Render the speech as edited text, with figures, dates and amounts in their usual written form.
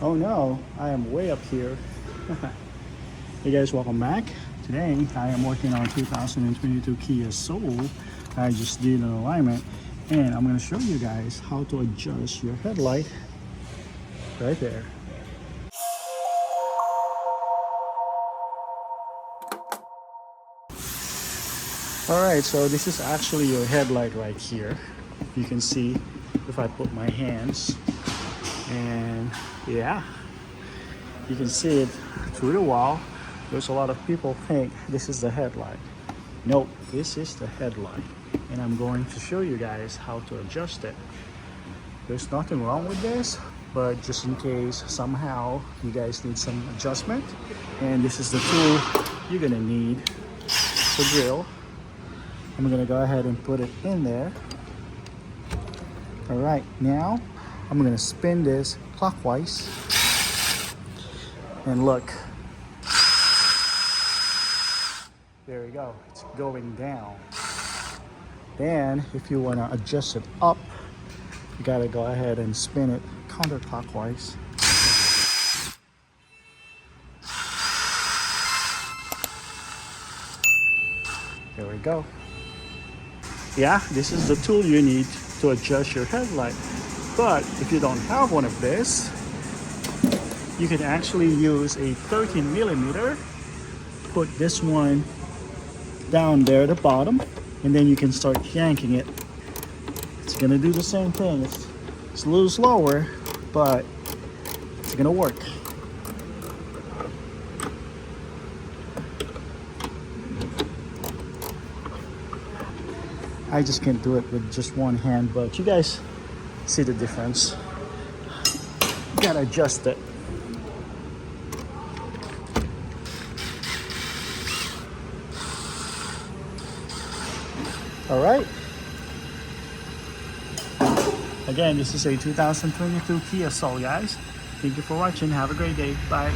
Oh no, I am way up here. Hey guys, welcome back. Today I am working on 2022 Kia Soul. I just did an alignment and I'm going to show you guys how to adjust your headlight right there. Alright, so this is actually your headlight right here. You can see if I put my hands, and yeah, you can see it through the wall. There's a lot of people think this is the headlight. Nope, this is the headlight, and I'm going to show you guys how to adjust it. There's nothing wrong with this, but just in case somehow you guys need some adjustment, and this is the tool you're gonna need to drill. I'm gonna go ahead and put it in there. All right, now I'm gonna spin this clockwise, and look, there we go, it's going down. Then if you wanna adjust it up, you gotta go ahead and spin it counterclockwise. There we go. Yeah, this is the tool you need to adjust your headlight. But if you don't have one of this, you can actually use a 13 millimeter. Put this one down there at the bottom, and then you can start yanking it. It's gonna do the same thing. It's a little slower, but it's gonna work. I just can't do it with just one hand, but you guys see the difference. You gotta adjust it. All right. Again, this is a 2022 Kia Soul, guys. Thank you for watching. Have a great day. Bye.